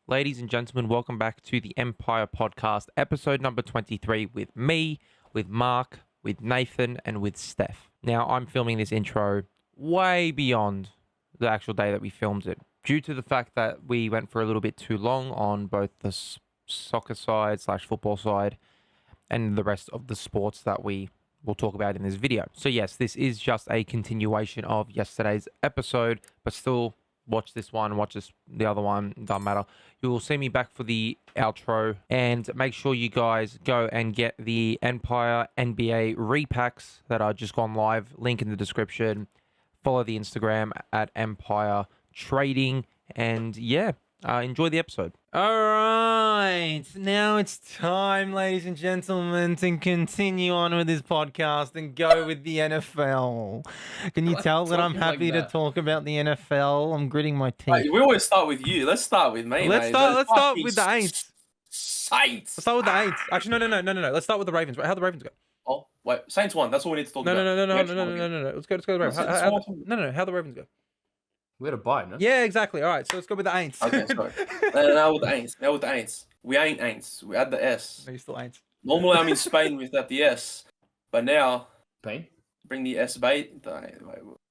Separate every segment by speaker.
Speaker 1: Ladies and gentlemen, welcome back to the MPYR podcast, episode number 23 with me, with Mark, with Nathan, and with Stef. Now, I'm filming this intro way beyond the actual day that we filmed it, due to the fact that we went for a little bit too long on both the soccer side / football side and the rest of the sports that we will talk about in this video. So yes, this is just a continuation of yesterday's episode, but still watch this one, watch the other one, doesn't matter. You will see me back for the outro, and make sure you guys go and get the MPYR NBA repacks that are just gone live. Link in the description. Follow the Instagram at MPYR Trading, and yeah, enjoy the episode. All right, now it's time, ladies and gentlemen, to continue on with this podcast and go with the NFL. Can you tell that I'm happy to talk about the NFL? I'm gritting my teeth.
Speaker 2: Mate, we always start with you. Let's start with me.
Speaker 1: Let's start with the Aints.
Speaker 2: Saints.
Speaker 1: Let's start with the Aints. Actually, no. Let's start with the Ravens. How'd the Ravens go?
Speaker 2: Oh, wait. Saints won. That's all we need to talk about.
Speaker 1: No. Let's go to the Ravens. How'd the Ravens go?
Speaker 3: We had a bye, no?
Speaker 1: Yeah, exactly. All right, so let's go with the Aints.
Speaker 2: Okay, sorry. Now with the Aints. We ain't Aints. We add the S.
Speaker 1: No, you still Aints.
Speaker 2: Normally I'm in Spain without the S, but now
Speaker 3: Pain?
Speaker 2: bring the S bait.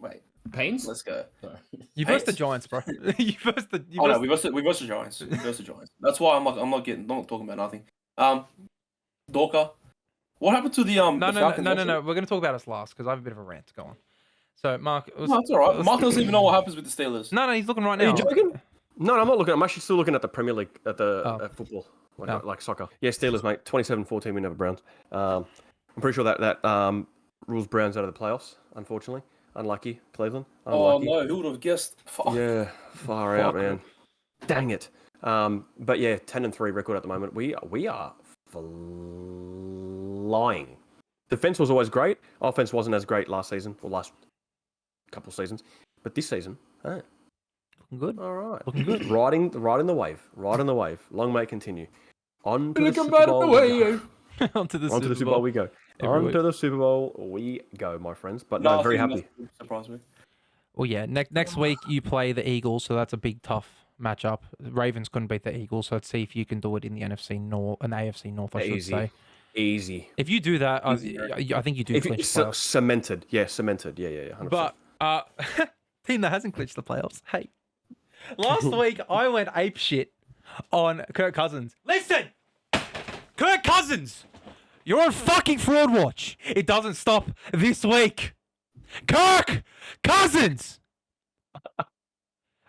Speaker 2: Wait.
Speaker 3: Pains?
Speaker 2: Let's go.
Speaker 3: Sorry.
Speaker 1: You versed the Giants, bro. We versed the
Speaker 2: Giants. That's why I'm not talking about nothing. Dorka. What happened to the
Speaker 1: No.
Speaker 2: Falcons
Speaker 1: We're gonna talk about us last because I have a bit of a rant. Go on. So, Mark.
Speaker 2: No, that's all right. Mark doesn't even know what happens with the Steelers.
Speaker 1: No, he's looking right now.
Speaker 3: Are you joking? No, I'm not looking. I'm actually still looking at the Premier League, at the at football, like soccer. Yeah, Steelers, mate. 27-14 win over Browns. I'm pretty sure that rules Browns out of the playoffs, unfortunately. Unlucky, Cleveland. Unlucky.
Speaker 2: Oh, no. Who would have guessed? Fuck.
Speaker 3: Yeah, far out, man. Dang it. But yeah, 10-3 record at the moment. We are flying. Defense was always great. Offense wasn't as great last season, or last couple of seasons. But this season, hey.
Speaker 1: Looking good.
Speaker 3: All right.
Speaker 1: Looking good.
Speaker 3: Riding the wave. Long may it continue. On to the Super Bowl.
Speaker 1: Onto the
Speaker 3: Super Bowl we go. On to the Super Bowl we go, my friends. But no, very happy.
Speaker 2: Surprised me.
Speaker 1: Well, yeah. Next week you play the Eagles, so that's a big tough matchup. Ravens couldn't beat the Eagles, so let's see if you can do it in the NFC North, an AFC North, I should say.
Speaker 3: Easy.
Speaker 1: If you do that, I think you do clinch playoffs.
Speaker 3: Cemented. Yeah, cemented. Yeah. 100%.
Speaker 1: But team that hasn't clinched the playoffs. Hey, last week I went ape shit on Kirk Cousins. Listen, Kirk Cousins, you're on fucking fraud watch. It doesn't stop this week. Kirk Cousins.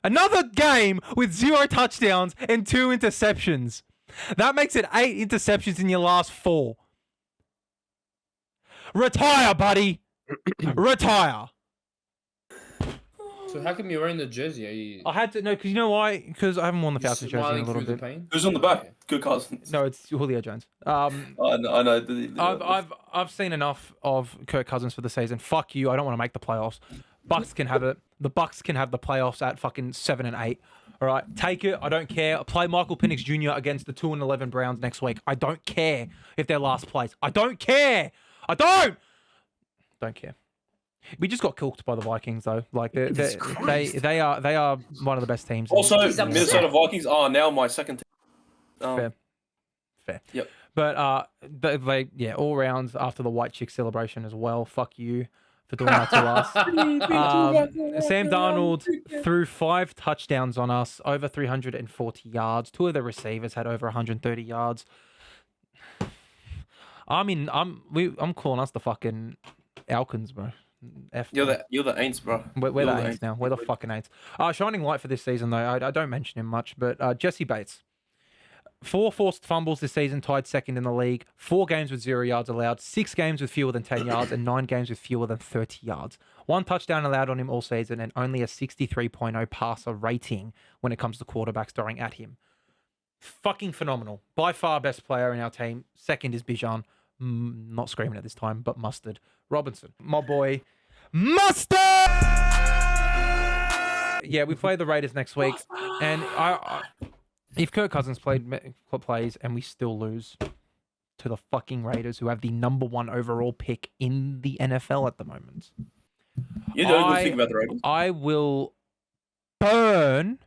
Speaker 1: Another game with 0 touchdowns and 2 interceptions. That makes it 8 interceptions in your last 4. Retire, buddy. Retire.
Speaker 3: So how come you're wearing the jersey?
Speaker 1: I had to know because you know why? Because I haven't worn the Falcons jersey in a little bit.
Speaker 2: Who's on the back? Good Cousins.
Speaker 1: No, it's Julio Jones.
Speaker 2: I know.
Speaker 1: I've seen enough of Kirk Cousins for the season. Fuck you. I don't want to make the playoffs. Bucks can have it. The Bucks can have the playoffs at fucking 7 and 8. All right, take it. I don't care. Play Michael Penix Jr. against the 2-11 Browns next week. I don't care if they're last place. I don't care. Don't care. We just got cooked by the Vikings though. Like they are one of the best teams.
Speaker 2: Also, Minnesota Vikings are now my second team.
Speaker 1: Fair.
Speaker 2: Yep.
Speaker 1: But they all rounds after the white chick celebration as well. Fuck you for doing that to us. Sam Darnold threw 5 touchdowns on us, over 340 yards. 2 of the receivers had over 130 yards. I'm calling us the fucking Alkins, bro.
Speaker 2: You're the Aints, bro.
Speaker 1: We're the Aints now. We're the fucking Aints. Shining light for this season, though. I don't mention him much, but Jesse Bates. 4 forced fumbles this season, tied second in the league. 4 games with 0 yards allowed. 6 games with fewer than 10 yards, and 9 games with fewer than 30 yards. 1 touchdown allowed on him all season, and only a 63.0 passer rating when it comes to quarterbacks throwing at him. Fucking phenomenal. By far best player in our team. Second is Bijan. Not screaming at this time, but Mustard. Robinson. My boy. Mustard! Yeah, we play the Raiders next week. And if Kirk Cousins plays and we still lose to the fucking Raiders, who have the number 1 overall pick in the NFL at the moment.
Speaker 2: You don't think about the Raiders.
Speaker 1: I will burn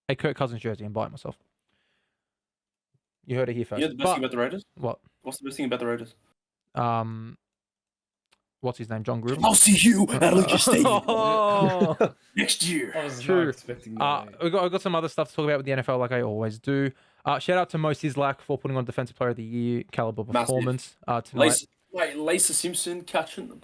Speaker 1: a Kirk Cousins jersey and buy it myself. You heard it here first.
Speaker 2: You know the best thing about the Raiders?
Speaker 1: What?
Speaker 2: What's the best thing about the Raiders?
Speaker 1: What's his name? John Gruden.
Speaker 2: I'll see you at Allegiant Stadium
Speaker 1: Oh,
Speaker 2: next year.
Speaker 4: I was
Speaker 1: True.
Speaker 4: not expecting that.
Speaker 1: I've got some other stuff to talk about with the NFL, like I always do. Shout out to Mo Sislak for putting on Defensive Player of the Year caliber
Speaker 2: Massive.
Speaker 1: performance tonight.
Speaker 2: Lisa Simpson catching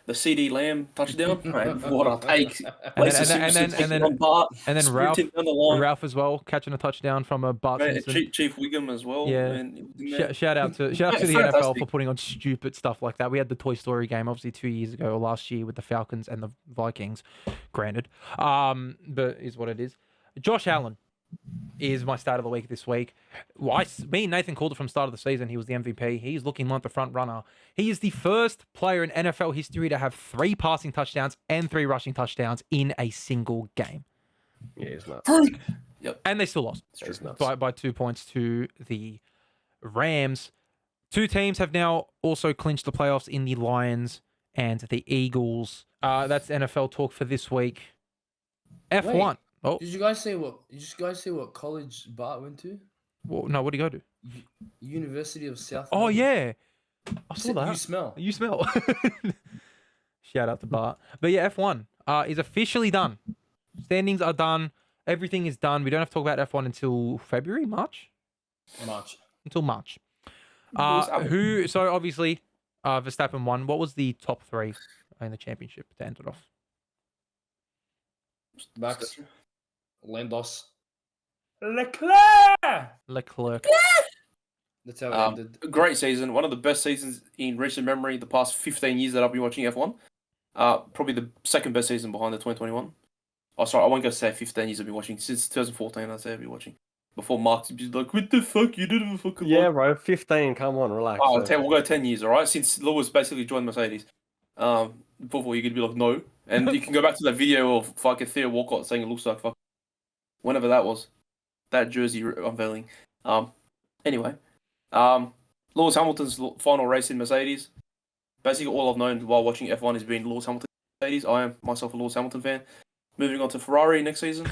Speaker 2: the CD Lamb touchdown. Man, what a take!
Speaker 1: And
Speaker 2: Lisa
Speaker 1: then- and
Speaker 2: Simpson
Speaker 1: then- and then-
Speaker 2: taking on Bart,
Speaker 1: and then Ralph-
Speaker 2: sprinting down the line.
Speaker 1: Ralph as well, catching a touchdown from a Bart
Speaker 2: Man,
Speaker 1: Simpson.
Speaker 2: Chief Wiggum as well.
Speaker 1: Yeah.
Speaker 2: Man, he was in there.
Speaker 1: Shout out to the NFL
Speaker 2: Fantastic.
Speaker 1: for putting on stupid stuff like that. We had the Toy Story game, obviously 2 years ago or last year with the Falcons and the Vikings, granted. But is what it is. Josh Allen is my start of the week this week. Me and Nathan called it from start of the season. He was the MVP. He's looking like the front runner. He is the first player in NFL history to have 3 passing touchdowns and 3 rushing touchdowns in a single game.
Speaker 3: Yeah, it's nuts.
Speaker 1: And they still lost
Speaker 3: It's nuts.
Speaker 1: by 2 points to the Rams. 2 teams have now also clinched the playoffs in the Lions and the Eagles. That's NFL talk for this week. F1.
Speaker 4: Wait.
Speaker 1: Oh,
Speaker 4: Did you guys say what college Bart went to?
Speaker 1: well, no, what do you go to?
Speaker 4: University of South.
Speaker 1: Oh,
Speaker 4: Melbourne.
Speaker 1: yeah. I saw that.
Speaker 4: You smell.
Speaker 1: You smell. Shout out to Bart. But yeah, F1 is officially done. Standings are done. Everything is done. We don't have to talk about F1 until February, March?
Speaker 4: March.
Speaker 1: Until March.
Speaker 2: Lewis Hamilton.
Speaker 1: So obviously, Verstappen won. What was the top 3 in the championship to end it off?
Speaker 4: Max. Landos. Leclerc.
Speaker 1: Leclerc.
Speaker 4: That's how it ended.
Speaker 2: Great season. One of the best seasons in recent memory. The past 15 years that I've been watching F1. Probably the second best season behind the 2021. Oh, sorry, I won't go say 15 years I've been watching. Since 2014, I'd say I've been watching. Before Mark's like, what the fuck? You didn't fucking
Speaker 3: Yeah,
Speaker 2: watch.
Speaker 3: bro. 15. Come on, relax.
Speaker 2: Oh, we'll go 10 years, all right? Since Lewis basically joined Mercedes. Before you could be like, no. And you can go back to that video of fucking Theo Walcott saying it looks like fuck. Whenever that was. That jersey unveiling. Anyway. Lewis Hamilton's final race in Mercedes. Basically, all I've known while watching F1 has been Lewis Hamilton Mercedes. I am myself a Lewis Hamilton fan. Moving on to Ferrari next season.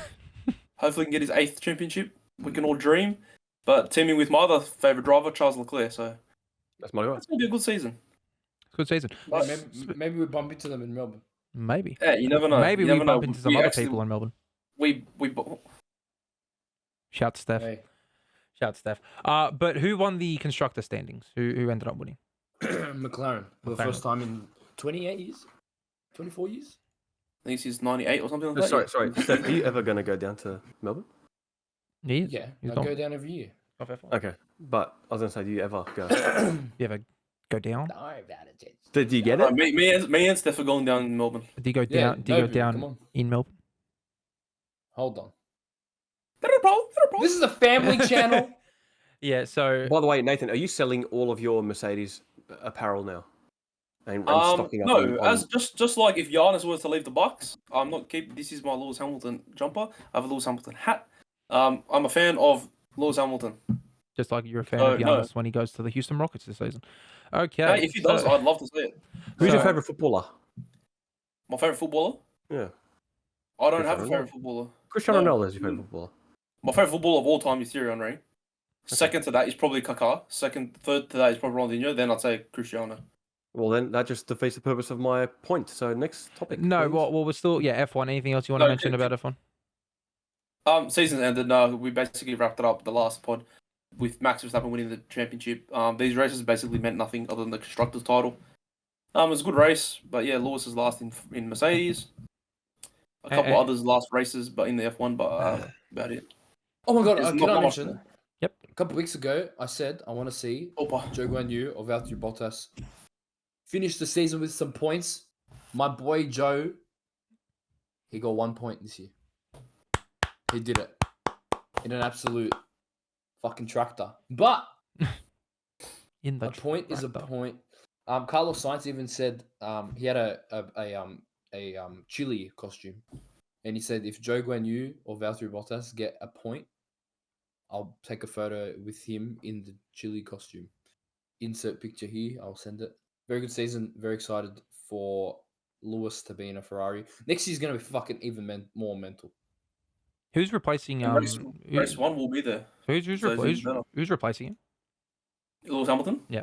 Speaker 2: Hopefully, he can get his 8th championship. We can all dream. But teaming with my other favourite driver, Charles Leclerc. So
Speaker 3: That's my guy.
Speaker 2: it's going to be a good season.
Speaker 1: Good season.
Speaker 4: Maybe we bump into them in Melbourne.
Speaker 1: Maybe.
Speaker 2: Yeah, you never know.
Speaker 1: Maybe
Speaker 2: You
Speaker 1: we
Speaker 2: never
Speaker 1: bump
Speaker 2: know.
Speaker 1: into some other people in Melbourne.
Speaker 2: We
Speaker 1: Shout to Steph.
Speaker 4: Hey.
Speaker 1: Shout to Steph. But who won the constructor standings? Who ended up winning?
Speaker 4: McLaren for the
Speaker 1: McLaren.
Speaker 4: first time in 28 years, 24 years.
Speaker 2: I think he's 98 or something like that.
Speaker 3: Sorry. Steph, are you ever going to go down to Melbourne?
Speaker 1: He is.
Speaker 4: Yeah,
Speaker 1: He's
Speaker 4: I
Speaker 1: gone.
Speaker 4: go down every year.
Speaker 1: Off F1.
Speaker 3: Okay. But I was going to say, do you ever go?
Speaker 1: You ever go down?
Speaker 4: Don't worry about it, Jets.
Speaker 3: Did you get
Speaker 2: No,
Speaker 3: it?
Speaker 2: me and Steph are going down in Melbourne.
Speaker 1: Do you go
Speaker 4: Yeah,
Speaker 1: down? Do you go
Speaker 4: nobody, come
Speaker 1: down
Speaker 4: on.
Speaker 1: in Melbourne?
Speaker 4: Hold on.
Speaker 2: Not a problem.
Speaker 4: This is a family channel.
Speaker 1: Yeah. So
Speaker 3: By the way, Nathan, are you selling all of your Mercedes apparel now? And stocking up
Speaker 2: No,
Speaker 3: on-
Speaker 2: as just like if Giannis was to leave the Bucks, I'm not keep. This is my Lewis Hamilton jumper. I have a Lewis Hamilton hat. I'm a fan of Lewis Hamilton.
Speaker 1: just like you're a fan
Speaker 2: No,
Speaker 1: of Giannis when he goes to the Houston Rockets this season. Okay.
Speaker 2: Hey, if he does,
Speaker 1: so-
Speaker 2: I'd love to see it.
Speaker 3: Who's your
Speaker 1: so-
Speaker 3: favorite footballer?
Speaker 2: My favorite footballer?
Speaker 3: Yeah.
Speaker 2: I don't have a
Speaker 3: Cristiano
Speaker 2: favorite footballer.
Speaker 3: Cristiano
Speaker 2: No.
Speaker 3: Ronaldo is your favorite footballer.
Speaker 2: My favorite footballer of all time is Thierry Henry. Second to that is probably Kaká. Third to that is probably Ronaldinho. Then I'd say Cristiano.
Speaker 3: Well, then that just defeats the purpose of my point. So next topic.
Speaker 1: No,
Speaker 3: please.
Speaker 1: well, we're still F1. Anything else you want to
Speaker 2: No,
Speaker 1: mention about F1?
Speaker 2: Season's ended. No, we basically wrapped it up the last pod with Max Verstappen winning the championship. These races basically meant nothing other than the constructors' title. It was a good race, but yeah, Lewis is last in Mercedes. A couple others last races, but in the F1, but about it.
Speaker 4: Oh my god,
Speaker 2: There's
Speaker 4: can
Speaker 2: not
Speaker 4: I
Speaker 2: much
Speaker 4: mention?
Speaker 2: there.
Speaker 1: Yep.
Speaker 4: A couple weeks ago, I said I want to see
Speaker 2: Opa.
Speaker 4: Joe Guan Yu or Valtteri Bottas finish the season with some points. My boy Joe, he got 1 point this year. He did it in an absolute fucking tractor. But
Speaker 1: In the
Speaker 4: a point is a
Speaker 1: tractor.
Speaker 4: point. Carlos Sainz even said he had a chili costume, and he said if Joe Guan Yu or Valtteri Bottas get a point, I'll take a photo with him in the chili costume. Insert picture here. I'll send it. Very good season. Very excited for Lewis to be in a Ferrari. Next year's gonna be fucking even more mental.
Speaker 1: Who's replacing
Speaker 2: Race 1 will be there.
Speaker 1: who's replacing him?
Speaker 2: Lewis Hamilton?
Speaker 1: Yeah.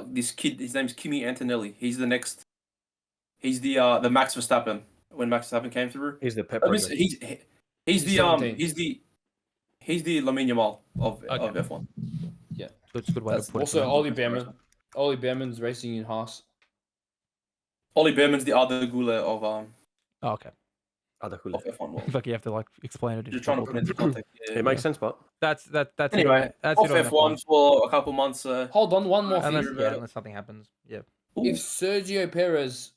Speaker 2: This kid, his name's Kimi Antonelli. He's the next. He's the Max Verstappen when Max Verstappen came through.
Speaker 3: He's the pep.
Speaker 2: He's the
Speaker 4: He's 17.
Speaker 2: he's the Lamine Yamal of
Speaker 1: Okay.
Speaker 2: F1.
Speaker 4: Yeah.
Speaker 1: It's a good way to put
Speaker 4: Also,
Speaker 1: it.
Speaker 4: Ollie Behrman. Ollie Behrman's racing in Haas.
Speaker 2: Ollie Behrman's the other Goulet of
Speaker 1: Oh, okay.
Speaker 3: Other cool.
Speaker 2: of F1 world.
Speaker 1: It's like you have to like explain it. in
Speaker 2: Just trying to
Speaker 1: football.
Speaker 2: put it into context. Yeah,
Speaker 3: It makes sense, but
Speaker 1: That's
Speaker 2: Anyway,
Speaker 1: that's
Speaker 2: off
Speaker 1: it on that
Speaker 2: F1
Speaker 1: one.
Speaker 2: for a couple months.
Speaker 4: Hold on, one more thing.
Speaker 1: Unless,
Speaker 2: about
Speaker 1: yeah,
Speaker 2: it.
Speaker 1: unless something happens. Yeah.
Speaker 4: If Sergio Perez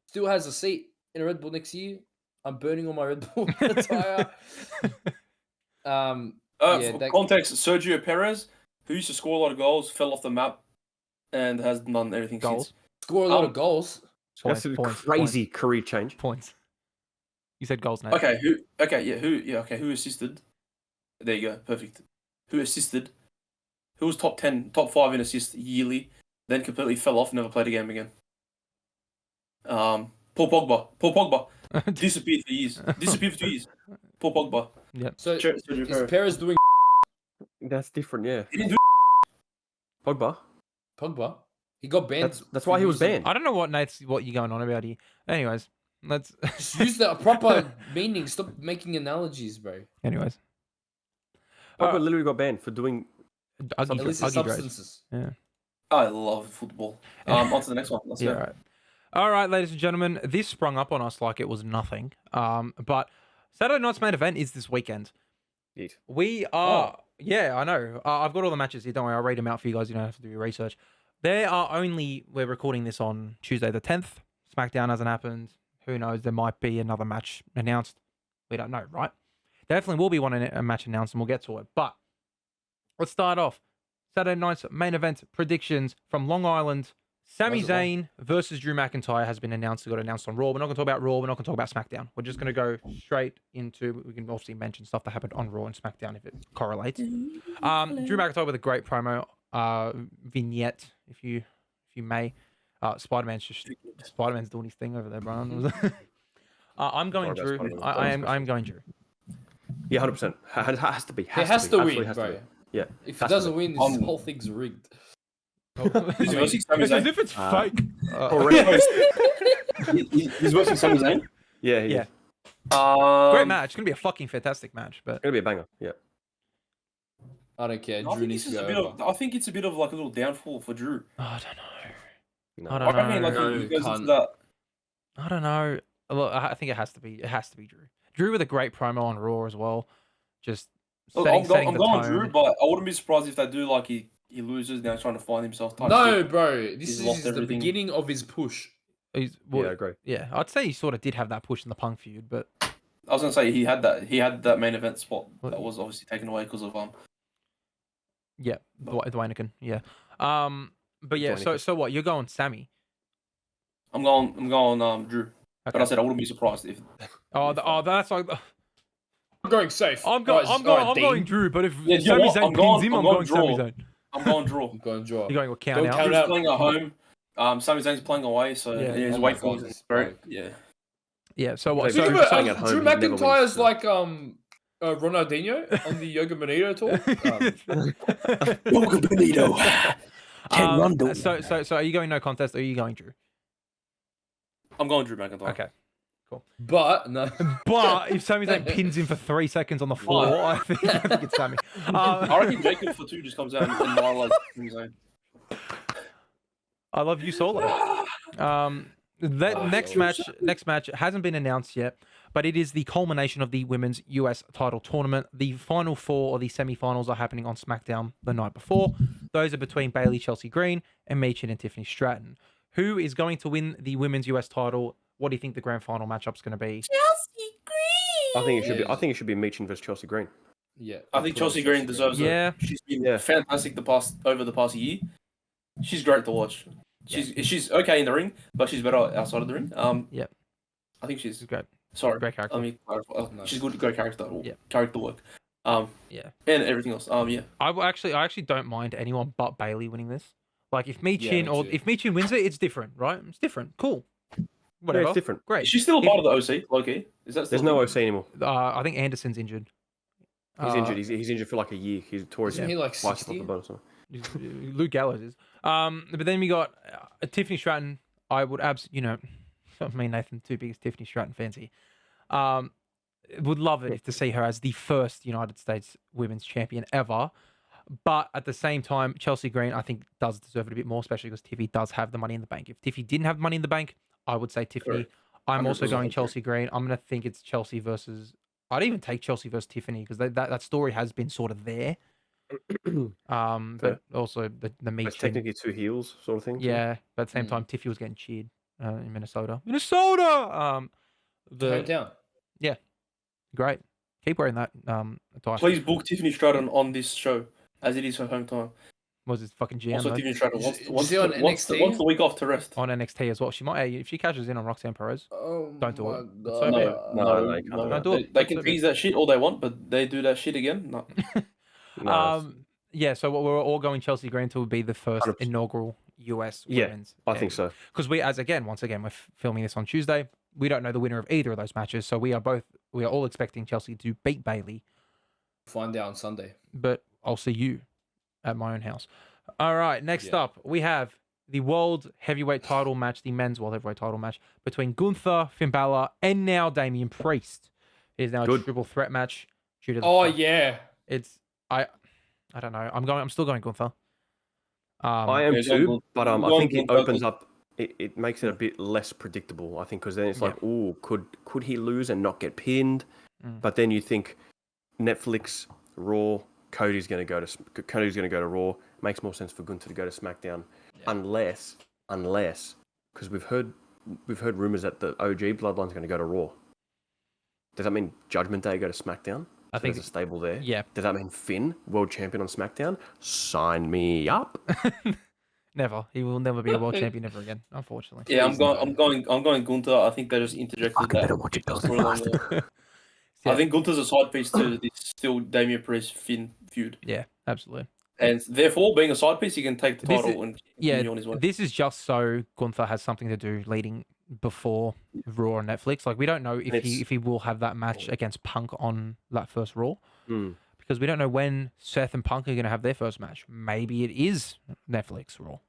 Speaker 4: still has a seat in a Red Bull next year, I'm burning all my Red Bull attire.
Speaker 2: For context, Sergio Perez, who used to score a lot of goals, fell off the map and has done everything
Speaker 1: Goals.
Speaker 2: since.
Speaker 4: Score a lot of goals.
Speaker 3: that's a crazy career change.
Speaker 1: Points. You said goals, Nate.
Speaker 2: Okay, who assisted? There you go, perfect. Who assisted? Who was top 10, top 5 in assists yearly, then completely fell off, never played a game again. Paul Pogba disappeared for years. Disappeared for 2 years. Paul Pogba.
Speaker 4: So
Speaker 2: Sergio
Speaker 4: is
Speaker 2: Perez.
Speaker 4: Perez doing
Speaker 3: That's different, yeah.
Speaker 2: He didn't do
Speaker 3: Pogba.
Speaker 4: Pogba? He got banned.
Speaker 3: That's why he was banned.
Speaker 1: I don't know what you're going on about here. Anyways, let's.
Speaker 4: Just use the proper meaning. Stop making analogies, bro.
Speaker 1: Anyways,
Speaker 3: Pogba literally got banned for doing.
Speaker 4: Illicit substances.
Speaker 1: Yeah.
Speaker 2: I love football. On to the next one. Let's
Speaker 1: Yeah.
Speaker 2: go.
Speaker 1: Right. All right, ladies and gentlemen, this sprung up on us like it was nothing. But Saturday night's main event is this weekend.
Speaker 3: Yeet.
Speaker 1: We are. Yeah, I know. I've got all the matches here. Don't worry, I'll read them out for you guys. You don't have to do your research. We're recording this on Tuesday the 10th. SmackDown hasn't happened. Who knows? There might be another match announced. We don't know, right? Definitely will be a match announced, and we'll get to it. But let's start off. Saturday night's main event predictions from Long Island. Sami Zayn versus Drew McIntyre has been announced. It got announced on Raw. We're not going to talk about Raw. We're not going to talk about SmackDown. We're just going to go straight into. We can obviously mention stuff that happened on Raw and SmackDown if it correlates. Drew McIntyre with a great promo vignette, if you may. Spider-Man's doing his thing over there, Brian. I'm going Drew. I'm going Drew.
Speaker 3: Yeah, 100%. Has to be.
Speaker 4: He has to win, bro.
Speaker 3: Yeah.
Speaker 4: If he doesn't win, this whole thing's rigged.
Speaker 2: He's versing Sami
Speaker 1: It's as
Speaker 2: Zayn.
Speaker 1: if it's fake.
Speaker 2: He's versing Sami Zayn.
Speaker 3: Yeah.
Speaker 1: Yeah.
Speaker 2: Um,
Speaker 1: Great match. It's going to be a fucking fantastic match. But
Speaker 3: It's gonna be a banger. Yeah.
Speaker 4: I don't care.
Speaker 2: I
Speaker 4: Drew
Speaker 2: think,
Speaker 4: needs
Speaker 2: this
Speaker 4: to
Speaker 2: is
Speaker 4: go
Speaker 2: a bit
Speaker 4: over.
Speaker 2: of, I think it's a bit of like a little downfall for Drew.
Speaker 1: I don't know.
Speaker 3: No.
Speaker 1: I don't
Speaker 2: I mean, like
Speaker 1: know.
Speaker 2: he goes
Speaker 4: cunt.
Speaker 2: into that.
Speaker 1: I don't know. Look, I think it has to be. It has to be Drew. Drew with a great promo on Raw as well. Just
Speaker 2: Look,
Speaker 1: setting
Speaker 2: I'm
Speaker 1: the
Speaker 2: going
Speaker 1: tone.
Speaker 2: Drew, but I wouldn't be surprised if they do like he loses now, trying to find himself. Type
Speaker 4: No,
Speaker 2: shit.
Speaker 4: bro. This
Speaker 2: He's
Speaker 4: is
Speaker 2: lost
Speaker 4: the
Speaker 2: everything.
Speaker 4: beginning of his push.
Speaker 1: Well,
Speaker 3: Yeah, I agree.
Speaker 1: yeah, I'd say he sort of did have that push in the Punk feud, but
Speaker 2: I was gonna say he had that main event spot
Speaker 1: What?
Speaker 2: that was obviously taken away because of
Speaker 1: yeah, Dwayne. Yeah. But yeah.
Speaker 3: Dwayne.
Speaker 1: So what? You're going Sammy?
Speaker 2: I'm going Drew. But
Speaker 1: Okay.
Speaker 2: I said I wouldn't be surprised if.
Speaker 1: That's like.
Speaker 4: I'm going safe.
Speaker 1: I'm
Speaker 4: Guys,
Speaker 1: going
Speaker 4: Dean.
Speaker 1: Drew, but if
Speaker 2: Yeah, you know
Speaker 1: Sami
Speaker 2: what?
Speaker 1: Zayn
Speaker 2: I'm going-
Speaker 1: pins him,
Speaker 2: I'm
Speaker 1: I'm
Speaker 2: going
Speaker 1: going Sami
Speaker 2: draw.
Speaker 1: Zayn.
Speaker 2: I'm going draw.
Speaker 4: I'm going draw.
Speaker 1: You're going with count
Speaker 4: Don't
Speaker 1: out.
Speaker 4: count
Speaker 2: Drew's
Speaker 4: out.
Speaker 2: playing at home. Sami Zayn's playing away, so
Speaker 1: Yeah.
Speaker 2: his
Speaker 4: Oh
Speaker 2: weight
Speaker 4: my
Speaker 2: falls
Speaker 4: God,
Speaker 2: in
Speaker 4: this
Speaker 2: great.
Speaker 4: bloke.
Speaker 2: Yeah.
Speaker 1: Yeah. So what?
Speaker 3: Wait,
Speaker 1: So,
Speaker 4: Think
Speaker 3: Drew's
Speaker 4: about
Speaker 3: playing at home,
Speaker 4: Drew
Speaker 3: he never
Speaker 4: McIntyre's
Speaker 3: wins, so-
Speaker 4: like Ronaldinho on the Yoga Bonito tour.
Speaker 2: Yoga Bonito.
Speaker 1: So are you going no contest? Or are you going Drew?
Speaker 2: I'm going Drew McIntyre.
Speaker 1: Okay.
Speaker 4: But no.
Speaker 1: But if Sami Zayn pins him for 3 seconds on the floor, I think it's Sami.
Speaker 2: I reckon Jacob for 2 just comes out and violates Sami Zayn.
Speaker 1: I love you solo. Next match hasn't been announced yet, but it is the culmination of the women's US title tournament. The final 4 or the semi-finals are happening on SmackDown the night before. Those are between Bayley, Chelsea Green, and Meechin and Tiffany Stratton. Who is going to win the women's US title? What do you think the grand final matchup's going to be?
Speaker 5: Chelsea Green.
Speaker 3: I think it should be. I think it should be Meechin versus Chelsea Green.
Speaker 4: Yeah.
Speaker 2: I think Chelsea Green deserves
Speaker 1: Yeah.
Speaker 2: it. She's been
Speaker 3: Yeah.
Speaker 2: fantastic over the past year. She's great to watch. She's okay in the ring, but she's better outside of the ring.
Speaker 1: Yeah.
Speaker 2: I think she's
Speaker 1: She's great.
Speaker 2: sorry.
Speaker 1: Great character.
Speaker 2: I mean,
Speaker 4: No.
Speaker 2: she's good. Great character.
Speaker 1: Yeah.
Speaker 2: Character work.
Speaker 1: Yeah.
Speaker 2: And everything else. Yeah.
Speaker 1: I actually don't mind anyone but Bayley winning this. Like if Meechin
Speaker 4: me
Speaker 1: or
Speaker 4: too.
Speaker 1: if Meechin wins it, it's different, right? It's different. Cool. whatever.
Speaker 3: it's different.
Speaker 1: Great.
Speaker 2: Is she still a part of the OC, Loki? Is that
Speaker 3: There's
Speaker 2: still
Speaker 3: no
Speaker 2: a
Speaker 3: OC anymore.
Speaker 1: I think Anderson's injured.
Speaker 3: He's injured. He's injured for like a year. He's tore his
Speaker 4: Isn't he like
Speaker 3: bicep off
Speaker 4: 60?
Speaker 3: the bone or something.
Speaker 1: Luke Gallows is. But then we got Tiffany Stratton. I would me and Nathan, two biggest Tiffany Stratton fans here. Would love it to see her as the first United States women's champion ever. But at the same time, Chelsea Green, I think, does deserve it a bit more, especially because Tiffy does have the money in the bank. If Tiffy didn't have money in the bank, I would say Tiffany.
Speaker 2: Correct.
Speaker 1: I'm also
Speaker 2: 100%
Speaker 1: going
Speaker 2: agree.
Speaker 1: Chelsea Green. I'm going to think it's Chelsea versus... I'd even take Chelsea versus Tiffany because that story has been sort of there. But also the meat
Speaker 3: It's
Speaker 1: chin.
Speaker 3: technically two heels sort of thing. too.
Speaker 1: Yeah, but at the same time, Tiffy was getting cheered in Minnesota. Minnesota!
Speaker 4: Hometown.
Speaker 1: Great. Keep wearing that attire.
Speaker 2: Please book Tiffany Stratton on this show, as it is her home time.
Speaker 1: Was his fucking GM
Speaker 2: Also,
Speaker 1: though?
Speaker 2: Tiffany Stratton wants
Speaker 4: she on
Speaker 2: wants
Speaker 4: NXT?
Speaker 2: the week off to rest.
Speaker 1: On NXT as well. She might, if she cashes in on Roxanne Perez,
Speaker 4: Oh,
Speaker 1: Don't do
Speaker 4: my
Speaker 1: it. It's
Speaker 4: God.
Speaker 1: so bad.
Speaker 3: No, you can't do
Speaker 1: that. Do it.
Speaker 2: They
Speaker 1: That's
Speaker 2: can
Speaker 1: so
Speaker 2: tease that shit all they want, but they do that shit again. No.
Speaker 3: No,
Speaker 1: yeah, so what we're all going Chelsea Green to would be the first
Speaker 3: 100%.
Speaker 1: inaugural US
Speaker 3: Yeah,
Speaker 1: women's.
Speaker 3: I think so.
Speaker 1: Because once again, we're filming this on Tuesday. We don't know the winner of either of those matches, so we are all expecting Chelsea to beat Bailey.
Speaker 4: Find out on Sunday.
Speaker 1: But I'll see you at my own house. All right, next
Speaker 4: Yeah.
Speaker 1: up, we have the World Heavyweight title match, the Men's World Heavyweight title match between Gunther, Finn Balor, and now Damian Priest. It is now a
Speaker 3: Good.
Speaker 1: triple threat match. Due to the
Speaker 4: Oh,
Speaker 1: fact-
Speaker 4: yeah.
Speaker 1: It's I don't know. I'm still going Gunther.
Speaker 3: I am
Speaker 2: Yeah,
Speaker 3: too,
Speaker 2: go
Speaker 3: but
Speaker 2: on,
Speaker 3: I
Speaker 2: go
Speaker 3: think
Speaker 2: on,
Speaker 3: it
Speaker 2: go on.
Speaker 3: opens up. It makes it a bit less predictable. I think because then it's like, oh, could he lose and not get pinned? But then you think Netflix, Raw, Cody's going to go to Raw. Makes more sense for Gunther to go to SmackDown, unless because we've heard rumors that the OG Bloodline's going to go to Raw. Does that mean Judgment Day go to SmackDown?
Speaker 1: I think
Speaker 3: there's a stable there.
Speaker 1: Yeah.
Speaker 3: Does that mean Finn, world champion on SmackDown? Sign me up.
Speaker 1: Never. He will never be a world champion ever again, unfortunately.
Speaker 2: Yeah, I'm going Gunther. I think they just interjected that.
Speaker 3: watch it,
Speaker 2: storyline there.
Speaker 1: Yeah.
Speaker 2: I think Gunther's a side piece to this still Damian Priest Finn feud,
Speaker 1: Yeah, absolutely.
Speaker 2: and therefore being a side piece, he can take the
Speaker 1: This
Speaker 2: title and continue on his way.
Speaker 1: This is just so Gunther has something to do leading before Raw on Netflix. Like we don't know if he will have that match against Punk on that first Raw. Because we don't know when Seth and Punk are going to have their first match. Maybe it is Netflix Raw.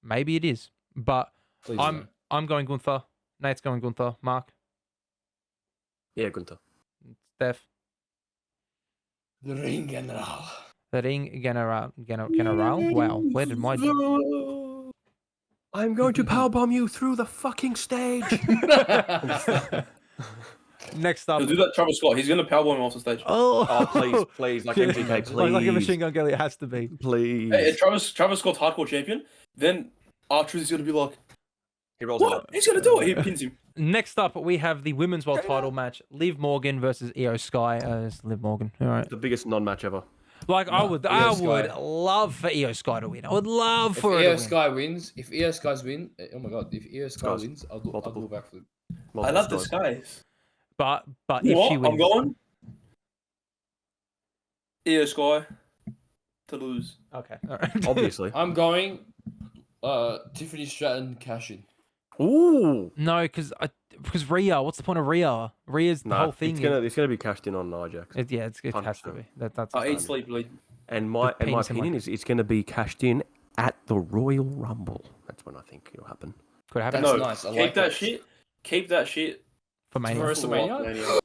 Speaker 1: Maybe it is. But
Speaker 4: Please
Speaker 1: I'm going Gunther. Nate's going Gunther. Mark,
Speaker 3: Yeah, Gunther.
Speaker 1: Steph,
Speaker 4: The Ring General.
Speaker 1: the Ring General. Wow, where did my
Speaker 3: I'm going to powerbomb you through the fucking stage.
Speaker 1: next up?
Speaker 2: He'll do that, Travis Scott. He's going to powerbomb him off the stage.
Speaker 3: Oh, please, like MGK, please.
Speaker 1: Like a machine gun girl, it has to be.
Speaker 3: Please.
Speaker 2: Hey, and Travis Scott's hardcore champion. Then R-Truth is going to be like,
Speaker 3: He rolls it
Speaker 2: what?
Speaker 3: up.
Speaker 2: He's going to do it. He pins him.
Speaker 1: Next up, we have the women's world title match: Liv Morgan versus Io Sky. It's Liv Morgan. All right.
Speaker 3: The biggest non-match ever.
Speaker 1: Like I would
Speaker 4: Sky.
Speaker 1: love for Io Sky to win. I would love
Speaker 4: If
Speaker 1: for her
Speaker 4: Io
Speaker 1: to win.
Speaker 4: Sky wins, if Io Sky's win, oh my God, if Io Sky
Speaker 3: Skies.
Speaker 4: wins, I'll do a backflip.
Speaker 2: I love the skies.
Speaker 1: But
Speaker 2: You
Speaker 1: if
Speaker 2: know
Speaker 1: she
Speaker 2: what?
Speaker 1: wins,
Speaker 2: I'm going Io Sky to lose.
Speaker 1: Okay, all right.
Speaker 3: Obviously.
Speaker 4: I'm going Tiffany Stratton cash in.
Speaker 3: Ooh.
Speaker 1: No, because Rhea. What's the point of Rhea? Rhea's the whole thing.
Speaker 3: It's gonna be cashed in on Ajax.
Speaker 1: It has to
Speaker 3: 100%.
Speaker 1: be. That's.
Speaker 2: I eat, sleep, bleed.
Speaker 3: And my
Speaker 1: penis in my-
Speaker 3: opinion is it's gonna be cashed in at the Royal Rumble. That's when I think it'll happen.
Speaker 1: Could happen
Speaker 4: That's
Speaker 2: No,
Speaker 4: nice. I
Speaker 2: keep
Speaker 4: like
Speaker 2: that
Speaker 4: that.
Speaker 2: shit. Keep that shit.
Speaker 1: for Mania.
Speaker 4: For WrestleMania?
Speaker 2: Mania.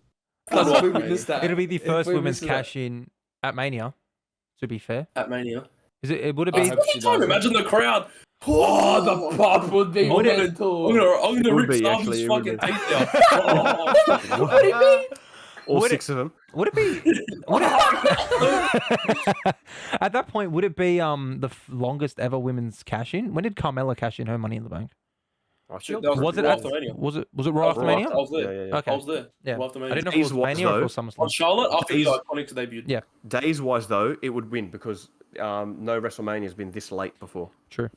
Speaker 4: Plus, we witnessed that.
Speaker 1: It'll be the
Speaker 4: If
Speaker 1: first
Speaker 4: we
Speaker 1: women's
Speaker 4: witnessed that.
Speaker 1: cash in at Mania. To be fair,
Speaker 2: At Mania.
Speaker 1: is it? Would it
Speaker 4: I
Speaker 1: be?
Speaker 4: hope she
Speaker 2: Time,
Speaker 4: does.
Speaker 2: imagine the crowd.
Speaker 4: Oh, the pop would be
Speaker 1: Would it-
Speaker 4: mental.
Speaker 2: I'm gonna
Speaker 3: Would
Speaker 2: rip
Speaker 3: be,
Speaker 2: Starbucks'
Speaker 3: actually, it would
Speaker 2: fucking
Speaker 3: be.
Speaker 2: teeth out. Oh.
Speaker 4: What do you mean?
Speaker 3: All
Speaker 1: Would
Speaker 3: 6 of them.
Speaker 1: Would it be? At that point, would it be the longest ever women's cash in? When did Carmella cash in her Money in the Bank?
Speaker 2: Shit, that
Speaker 1: Was it
Speaker 2: right
Speaker 1: at,
Speaker 2: after Mania.
Speaker 1: was it right after Mania?
Speaker 2: I was there.
Speaker 3: Yeah.
Speaker 1: Okay.
Speaker 2: I was there.
Speaker 1: Yeah.
Speaker 2: Right after
Speaker 1: I
Speaker 2: Mania.
Speaker 1: didn't know if it was
Speaker 3: These ones,
Speaker 1: Mania or if it was
Speaker 2: On
Speaker 1: SummerSlam.
Speaker 2: Charlotte, after the
Speaker 3: These-
Speaker 2: Iconics debuted.
Speaker 1: Yeah.
Speaker 3: Days wise though, it would win because no WrestleMania has been this late before.
Speaker 1: True.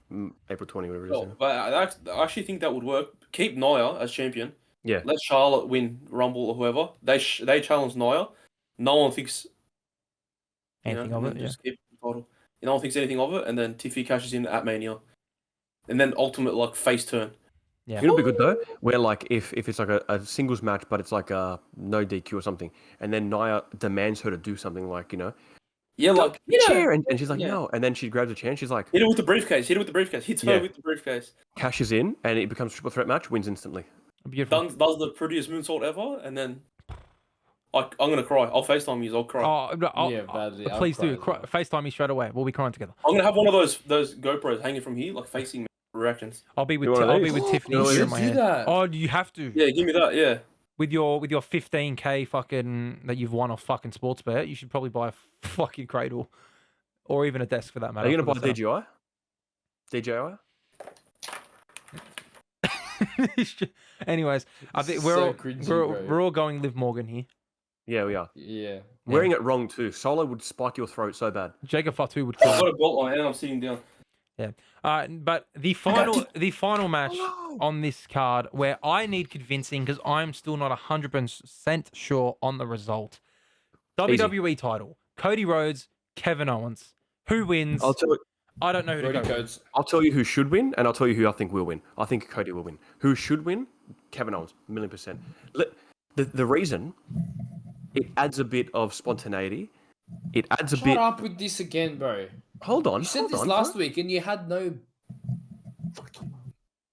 Speaker 3: April 20, whatever it is.
Speaker 2: Oh, but I actually think that would work. Keep Nia as champion.
Speaker 3: Yeah.
Speaker 2: Let Charlotte win Rumble or whoever. They challenge Nia. No one thinks
Speaker 1: Anything of it? Yeah.
Speaker 2: just keep the title. No one thinks anything of it, and then Tiffy cashes in at Mania, and then ultimate like face turn.
Speaker 1: Yeah.
Speaker 3: It'll be good though. Where like if it's like a singles match, but it's like a no DQ or something, and then Nia demands her to do something like
Speaker 2: Yeah,
Speaker 3: go
Speaker 2: like
Speaker 3: to the chair, and she's like
Speaker 2: yeah.
Speaker 3: no, and then she grabs a chair and she's like
Speaker 2: Hit it with the briefcase. Hit it with the briefcase. Hits her
Speaker 3: Yeah.
Speaker 2: with the briefcase.
Speaker 3: cashes in, and it becomes a triple threat match, wins instantly.
Speaker 1: Beautiful.
Speaker 2: Does the prettiest moonsault ever, and then I'm gonna cry. I'll FaceTime you. I'll cry.
Speaker 1: Oh, no,
Speaker 4: Yeah, badly. I'll
Speaker 1: please do.
Speaker 4: cry as well.
Speaker 1: FaceTime me straight away. We'll be crying together.
Speaker 2: I'm gonna have one of those GoPros hanging from here, like facing me, reactions.
Speaker 1: I'll be with
Speaker 3: You want
Speaker 1: I'll
Speaker 3: these?
Speaker 1: be with Tiffany
Speaker 3: You want
Speaker 1: here in
Speaker 3: these?
Speaker 1: my
Speaker 4: Do
Speaker 1: hand.
Speaker 4: that.
Speaker 1: Oh, you have to.
Speaker 2: Yeah, give me that. Yeah.
Speaker 1: With your 15K fucking that you've won off fucking sports bet, you should probably buy a fucking cradle, or even a desk for that matter.
Speaker 3: Are you gonna
Speaker 1: for
Speaker 3: buy
Speaker 1: the
Speaker 3: DJI? DJI?
Speaker 1: setup. Anyways, I think
Speaker 4: So cringy, bro.
Speaker 1: we're all going Liv Morgan here.
Speaker 3: Yeah, we are.
Speaker 4: Yeah.
Speaker 3: Wearing it wrong too. Solo would spike your throat so bad.
Speaker 1: Jacob Fatu would
Speaker 2: I've
Speaker 1: kill.
Speaker 2: got a belt on and I'm sitting down.
Speaker 1: But the final match on this card where I need convincing because I'm still not 100% sure on the result. WWE title: Cody Rhodes, Kevin Owens. Who wins? I don't know who to
Speaker 4: Brody
Speaker 1: go with.
Speaker 4: codes.
Speaker 3: I'll tell you who should win, and I'll tell you who I think will win. I think Cody will win. Who should win? Kevin Owens, 1,000,000%. The reason, it adds a bit of spontaneity. It adds a
Speaker 4: Shut
Speaker 3: bit.
Speaker 4: up with this again, bro.
Speaker 3: Hold on.
Speaker 4: You said
Speaker 3: hold
Speaker 4: this
Speaker 3: on,
Speaker 4: last
Speaker 3: bro.
Speaker 4: week and you had no.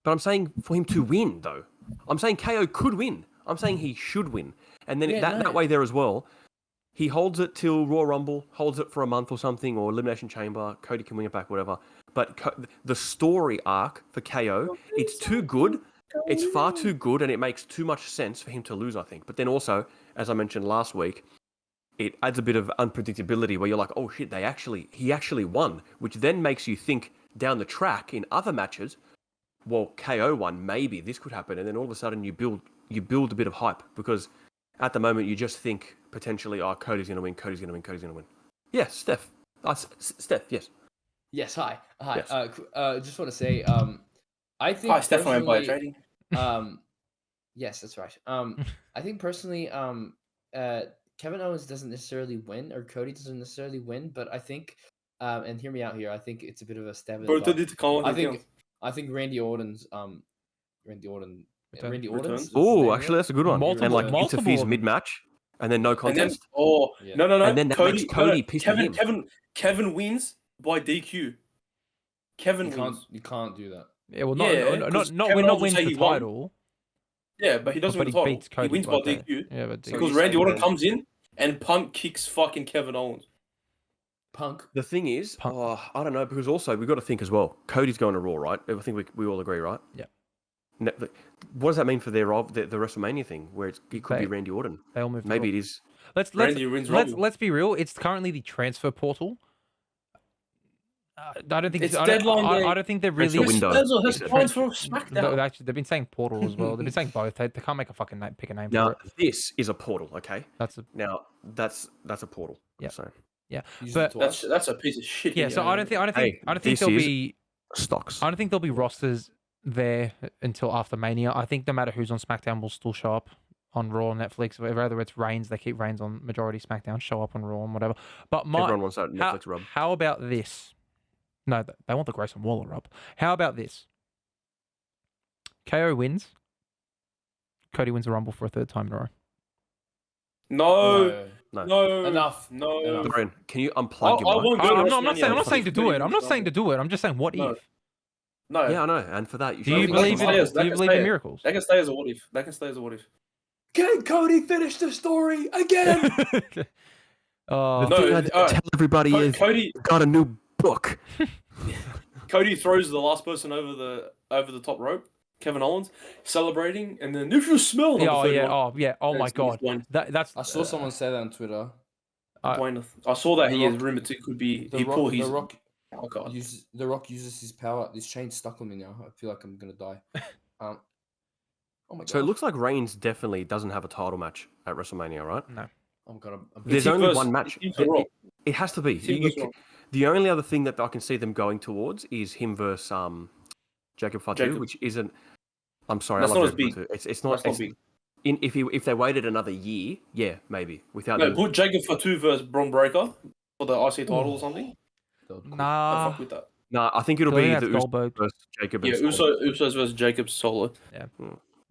Speaker 3: But I'm saying for him to win, though. I'm saying KO could win. I'm saying he should win. And then that way there as well, he holds it till Royal Rumble, holds it for a month or something, or Elimination Chamber. Cody can win it back, whatever. But the story arc for KO, it's too good. It's far too good, and it makes too much sense for him to lose, I think. But then also, as I mentioned last week, it adds a bit of unpredictability where you're like, oh shit, he actually won, which then makes you think down the track in other matches, well, KO won, maybe this could happen, and then all of a sudden you build a bit of hype because at the moment you just think potentially, oh, Cody's going to win, Cody's going to win, Cody's going to win. Yes, Steph. Steph, yes.
Speaker 4: Yes, hi.
Speaker 3: Yes.
Speaker 4: Just want to say, I think.
Speaker 2: Hi, Stefan went by
Speaker 4: personally-
Speaker 2: trading.
Speaker 4: Yes, that's right. I think personally, Kevin Owens doesn't necessarily win, or Cody doesn't necessarily win, but I think, and hear me out here, I think it's a bit of a stab in the
Speaker 2: Bro,
Speaker 4: dark.
Speaker 2: did to call
Speaker 4: I think Randy Orton's
Speaker 1: Return.
Speaker 4: Orton's.
Speaker 3: Oh, actually, that's a good one.
Speaker 1: Multiple-
Speaker 3: and like
Speaker 1: multiple
Speaker 3: interferes
Speaker 1: of them.
Speaker 3: mid-match, and then no
Speaker 2: And then,
Speaker 3: contest.
Speaker 4: Yeah.
Speaker 2: no.
Speaker 3: And then that makes Cody pissing him.
Speaker 2: Kevin wins by DQ. Kevin wins.
Speaker 4: You can't do that.
Speaker 1: Yeah, well,
Speaker 2: Yeah,
Speaker 1: not
Speaker 2: 'cause
Speaker 1: not
Speaker 2: Kevin
Speaker 1: not
Speaker 2: Owens will
Speaker 1: wins
Speaker 2: say
Speaker 1: the
Speaker 2: he won.
Speaker 1: title,
Speaker 2: Yeah, but he doesn't
Speaker 1: but
Speaker 2: win
Speaker 1: he
Speaker 2: the title.
Speaker 1: beats Cody.
Speaker 2: He wins by
Speaker 1: by
Speaker 2: DQ.
Speaker 1: Yeah, but
Speaker 4: So
Speaker 1: DQ.
Speaker 2: Because
Speaker 4: you're
Speaker 2: Randy
Speaker 4: saying
Speaker 2: Orton
Speaker 4: that-
Speaker 2: comes in and punt kicks fucking Kevin Owens.
Speaker 4: Punk.
Speaker 3: The thing is,
Speaker 1: Punk.
Speaker 3: I don't know, because also we've got to think as well. Cody's going to Raw, right? I think we all agree, right?
Speaker 1: Yeah.
Speaker 3: What does that mean for the WrestleMania thing, where it could
Speaker 1: They-
Speaker 3: be Randy Orton?
Speaker 1: They all moved. to
Speaker 3: Maybe
Speaker 1: Raw.
Speaker 3: it is.
Speaker 2: Randy wins Rumble.
Speaker 1: Let's be real. It's currently the transfer portal. I don't think
Speaker 2: It's
Speaker 1: I don't,
Speaker 2: deadline day.
Speaker 1: I don't think they're
Speaker 3: Transfer
Speaker 1: really.
Speaker 3: window.
Speaker 2: There's
Speaker 3: he said.
Speaker 2: plans for
Speaker 1: No,
Speaker 2: SmackDown.
Speaker 1: actually, they've been saying portal as well. They've been saying both. They can't make a fucking name, pick a name
Speaker 3: Now
Speaker 1: for it.
Speaker 3: this is a portal, okay?
Speaker 1: That's a
Speaker 3: Now that's a portal.
Speaker 1: Yeah.
Speaker 3: So
Speaker 4: Use
Speaker 1: But-
Speaker 4: it twice.
Speaker 2: That's a piece of shit.
Speaker 1: yeah. So I don't think
Speaker 3: Hey, this
Speaker 1: there'll
Speaker 3: is-
Speaker 1: be.
Speaker 3: stocks.
Speaker 1: I don't think there'll be rosters there until after Mania. I think no matter who's on SmackDown will still show up on Raw, Netflix. Whether it's Reigns, they keep Reigns on majority SmackDown, show up on Raw and whatever. But
Speaker 3: Everyone wants that
Speaker 1: how,
Speaker 3: Netflix rub.
Speaker 1: how about this? No, they want the Grayson Waller rub. How about this? KO wins. Cody wins the Rumble for a third time in a row.
Speaker 2: No.
Speaker 3: No.
Speaker 4: Enough.
Speaker 2: No.
Speaker 4: Enough.
Speaker 3: Dorian, can you
Speaker 2: I
Speaker 3: unplug your mic?
Speaker 2: won't go to
Speaker 1: I'm not
Speaker 2: WrestleMania.
Speaker 1: saying to do it. I'm not saying to do it. I'm just saying what
Speaker 2: No.
Speaker 1: if?
Speaker 2: No.
Speaker 3: Yeah, I know. And for that, you
Speaker 1: Do
Speaker 3: should
Speaker 1: you
Speaker 2: That
Speaker 1: believe
Speaker 2: can
Speaker 1: in?
Speaker 2: stay as-
Speaker 1: Do
Speaker 2: that
Speaker 1: you
Speaker 2: can
Speaker 1: believe
Speaker 2: stay
Speaker 1: in
Speaker 2: as-
Speaker 1: miracles?
Speaker 2: That can stay as a what if. That can stay as a what if.
Speaker 4: Can Cody finish the story again?
Speaker 1: Oh,
Speaker 3: The thing
Speaker 2: No,
Speaker 3: I
Speaker 2: alright.
Speaker 3: tell everybody is
Speaker 2: Cody
Speaker 3: got a new book.
Speaker 2: throws the last person over the top rope, Kevin Owens, celebrating, and then if you smell
Speaker 1: yeah,
Speaker 2: number 31.
Speaker 1: oh my
Speaker 2: That's
Speaker 1: god,
Speaker 2: Dwayne.
Speaker 1: that's
Speaker 4: I saw someone say that on Twitter.
Speaker 2: Dwayne. I saw that
Speaker 4: The
Speaker 2: he is
Speaker 4: Rock-
Speaker 2: rumored to could be
Speaker 4: The
Speaker 2: he
Speaker 4: Rock,
Speaker 2: pulled his.
Speaker 4: the Rock
Speaker 2: Oh god.
Speaker 4: The Rock uses his power. This chain's stuck on me now. I feel like I'm gonna die. Oh my god.
Speaker 3: So it looks like Reigns definitely doesn't have a title match at WrestleMania, right?
Speaker 4: Oh my god. I'm
Speaker 3: There's
Speaker 2: him
Speaker 3: only
Speaker 2: versus-
Speaker 3: one match.
Speaker 2: it's him versus Raw.
Speaker 3: It has to be.
Speaker 2: It's him
Speaker 3: You-
Speaker 2: versus
Speaker 3: you-
Speaker 2: Raw.
Speaker 3: the only other thing that I can see them going towards is him versus Jacob Fatu,
Speaker 2: Jacob.
Speaker 3: which isn't. I'm sorry,
Speaker 2: That's
Speaker 3: I love
Speaker 2: not as
Speaker 3: Jacob
Speaker 2: big.
Speaker 3: Fatu. It's not.
Speaker 2: That's not
Speaker 3: It's,
Speaker 2: big.
Speaker 3: if they waited another year, yeah, maybe without.
Speaker 2: No,
Speaker 3: them-
Speaker 2: put Jacob Fatu versus Braun Breaker for the IC title or something.
Speaker 4: That would be cool.
Speaker 2: I
Speaker 1: nah.
Speaker 2: fuck with that.
Speaker 3: No, I think it'll
Speaker 1: So I
Speaker 3: be
Speaker 1: think
Speaker 3: the
Speaker 1: that's
Speaker 3: Usos
Speaker 1: Goldberg.
Speaker 3: versus Jacob
Speaker 2: Yeah,
Speaker 3: and Saul.
Speaker 2: Usos versus Jacobs solo.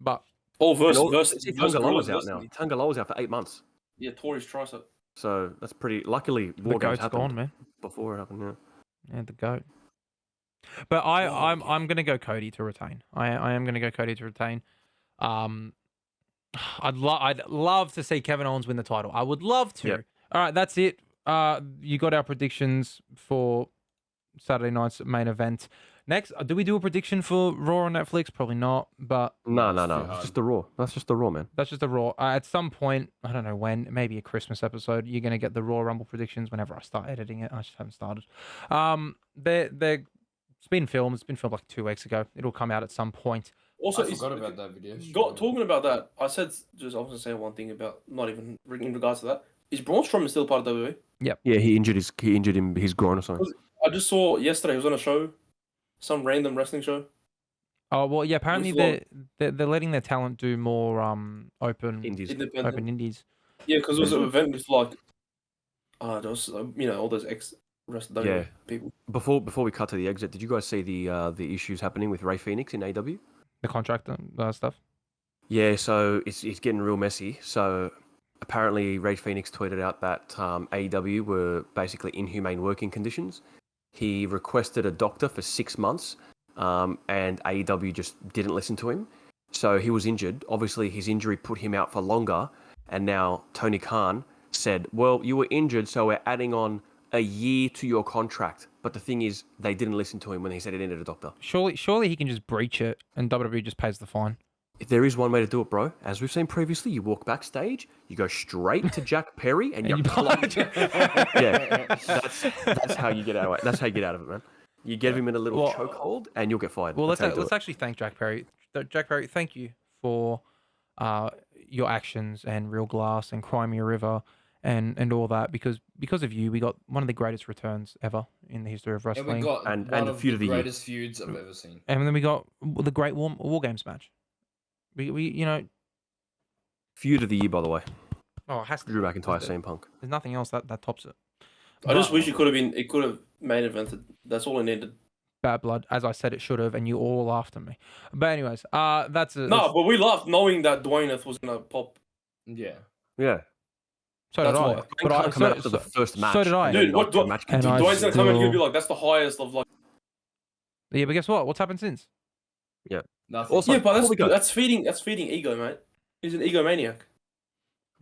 Speaker 1: But
Speaker 2: Or
Speaker 3: And
Speaker 2: versus
Speaker 3: see,
Speaker 2: Gorillas
Speaker 3: Tungaloa's out
Speaker 2: versus
Speaker 3: now.
Speaker 2: me.
Speaker 3: Tungaloa's out for 8 months.
Speaker 2: Yeah, tore his tricep.
Speaker 3: So that's pretty. Luckily,
Speaker 1: the
Speaker 3: War Games
Speaker 1: goat's
Speaker 3: happened
Speaker 1: gone, man.
Speaker 3: before it happened. Yeah.
Speaker 1: Yeah, the goat. But I'm gonna go Cody to retain. I am gonna go Cody to retain. I'd love to see Kevin Owens win the title. I would love to.
Speaker 3: Yep.
Speaker 1: All right, that's it. You got our predictions for Saturday night's main event. Next, do we do a prediction for Raw on Netflix? Probably not, but
Speaker 3: No.
Speaker 4: too
Speaker 3: It's
Speaker 4: hard.
Speaker 3: just the Raw. That's just the Raw, man.
Speaker 1: that's just a Raw. At some point, I don't know when, maybe a Christmas episode, you're gonna get the Raw Rumble predictions whenever I start editing it. I just haven't started. It's been filmed. It's been filmed like 2 weeks ago. It'll come out at some point.
Speaker 2: Also,
Speaker 4: I forgot about that video.
Speaker 2: Talking about that, I was going to say one thing about not even in regards to that. Is Braun Strowman still part of WWE?
Speaker 3: Yeah, he injured his groin or something.
Speaker 2: I just saw yesterday he was on a show, some random wrestling show.
Speaker 1: Oh well, yeah. Apparently they're letting their talent do more open
Speaker 2: Independent.
Speaker 1: open indies.
Speaker 2: Yeah, because it was an event with like, there was all those ex-wrestling
Speaker 3: Yeah.
Speaker 2: people.
Speaker 3: Before we cut to the exit, did you guys see the issues happening with Ray Phoenix in AW?
Speaker 1: The contract stuff.
Speaker 3: Yeah, so it's getting real messy. So apparently, Ray Phoenix tweeted out that AEW were basically inhumane working conditions. He requested a doctor for 6 months, and AEW just didn't listen to him. So he was injured. Obviously, his injury put him out for longer. And now Tony Khan said, well, you were injured, so we're adding on a year to your contract. But the thing is, they didn't listen to him when he said he needed a doctor.
Speaker 1: Surely he can just breach it, and WWE just pays the fine.
Speaker 3: If there is one way to do it, bro, as we've seen previously, you walk backstage, you go straight to Jack Perry, and you plunge. Yeah, that's how you get out of it. That's how you get out of it, man. You get him in a little chokehold, and you'll get fired.
Speaker 1: Well,
Speaker 3: That's how you do
Speaker 1: let's
Speaker 3: it.
Speaker 1: actually thank Jack Perry. Jack Perry, thank you for your actions and Real Glass and Cry Me a River and all that, because of you, we got one of the greatest returns ever in the history of
Speaker 4: And
Speaker 1: wrestling.
Speaker 4: we got
Speaker 3: And
Speaker 4: one
Speaker 3: the
Speaker 4: of
Speaker 3: feud
Speaker 4: the
Speaker 3: of the year.
Speaker 4: greatest feuds I've ever seen.
Speaker 1: And then we got the great War Games match. We
Speaker 3: Feud of the year, by the way.
Speaker 1: it has to
Speaker 3: Drew
Speaker 1: be.
Speaker 3: McIntyre, CM Punk.
Speaker 1: There's nothing else that tops it.
Speaker 2: I just wish it could have main evented. That's all I needed.
Speaker 1: Bad blood, as I said it should have, and you all laughed at me. But anyways, that's it.
Speaker 2: No, but we laughed knowing that Dwayne was gonna pop.
Speaker 4: Yeah.
Speaker 3: Yeah.
Speaker 1: So
Speaker 2: that's
Speaker 1: did I.
Speaker 2: why.
Speaker 1: But I
Speaker 3: Come out after the first match.
Speaker 1: so did I.
Speaker 3: and then
Speaker 2: Dude,
Speaker 3: not
Speaker 2: what-
Speaker 3: the match
Speaker 1: and
Speaker 3: continued.
Speaker 1: I
Speaker 2: Dwayne's gonna come in and he'll be
Speaker 1: still-
Speaker 2: like, "That's the highest of like."
Speaker 1: Yeah, but guess what? What's happened since?
Speaker 4: Nothing.
Speaker 3: Also,
Speaker 2: Yeah, but
Speaker 3: before we go-
Speaker 2: that's feeding ego, mate. He's an egomaniac.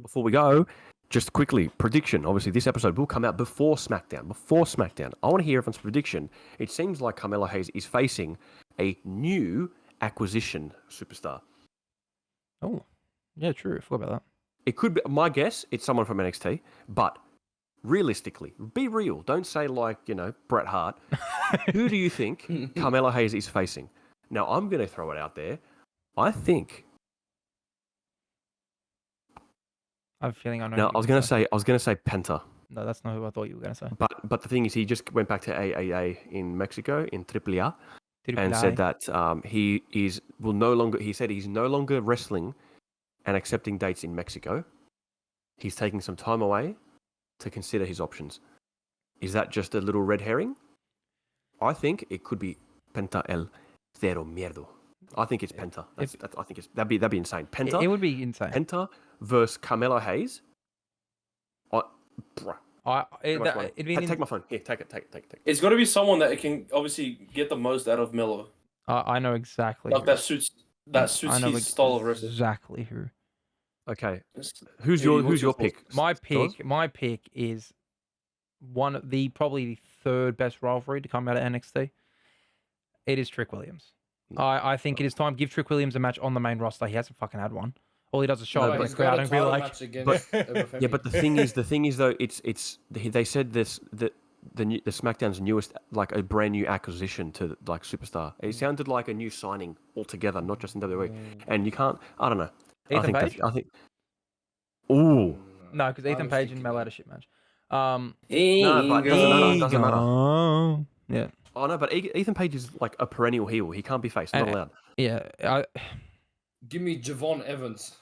Speaker 3: Before we go, just quickly, prediction. Obviously, this episode will come out before SmackDown. I want to hear everyone's prediction. It seems like Carmelo Hayes is facing a new acquisition superstar.
Speaker 1: Oh, yeah, true. I forgot about that.
Speaker 3: It could be, my guess, it's someone from NXT, but realistically, be real. Don't say like, Bret Hart. Who do you think Carmelo Hayes is facing? Now, I'm going to throw it out there. I think.
Speaker 1: I have a feeling I know.
Speaker 3: Now,
Speaker 1: what
Speaker 3: I was
Speaker 1: you're
Speaker 3: going to say Penta.
Speaker 1: No, that's not who I thought you were going to say.
Speaker 3: But the thing is, he just went back to AAA in Mexico in AAA.
Speaker 1: Triple
Speaker 3: And
Speaker 1: A.
Speaker 3: said that he said he's no longer wrestling and accepting dates in Mexico. He's taking some time away to consider his options. Is that just a little red herring? I think it could be Penta el Cero Mierdo. I think it's Penta. That'd be insane. Penta.
Speaker 1: It would be insane.
Speaker 3: Penta versus Carmelo Hayes.
Speaker 1: It'd be
Speaker 3: Take my phone. Here, take it.
Speaker 2: It's got to be someone that can obviously get the most out of Melo.
Speaker 1: I know exactly.
Speaker 2: Like
Speaker 1: who.
Speaker 2: that suits
Speaker 1: I know
Speaker 2: his style of wrestling.
Speaker 1: exactly who.
Speaker 3: Okay.
Speaker 2: It's-
Speaker 3: Who's
Speaker 2: Yeah,
Speaker 3: your
Speaker 2: what's your
Speaker 3: pick?
Speaker 1: My
Speaker 3: Stars?
Speaker 1: pick is one of probably the third best rivalry to come out of NXT. It is Trick Williams. I think it is time. Give Trick Williams a match on the main roster. He hasn't fucking had one. All he does is show
Speaker 3: No,
Speaker 1: up in
Speaker 3: but
Speaker 1: the
Speaker 4: he's got
Speaker 1: crowd
Speaker 4: a
Speaker 1: and be
Speaker 4: title
Speaker 1: like,
Speaker 4: match against Everfemi.
Speaker 3: Yeah, but the thing is though, they said this that the SmackDown's newest, like a brand new acquisition to like superstar. It sounded like a new signing altogether, not just in WWE. And you can't. I don't know.
Speaker 1: Ethan Page?
Speaker 3: I think. Ooh.
Speaker 1: No, because
Speaker 4: I
Speaker 1: Ethan
Speaker 4: was
Speaker 1: Page
Speaker 4: thinking
Speaker 1: and Mel
Speaker 4: that.
Speaker 1: had a shit match.
Speaker 3: No, but it doesn't matter.
Speaker 1: Yeah.
Speaker 3: Oh no, but Ethan Page is like a perennial heel. He can't be faced. Not
Speaker 1: And-
Speaker 3: allowed.
Speaker 1: Yeah.
Speaker 4: Give me Javon Evans.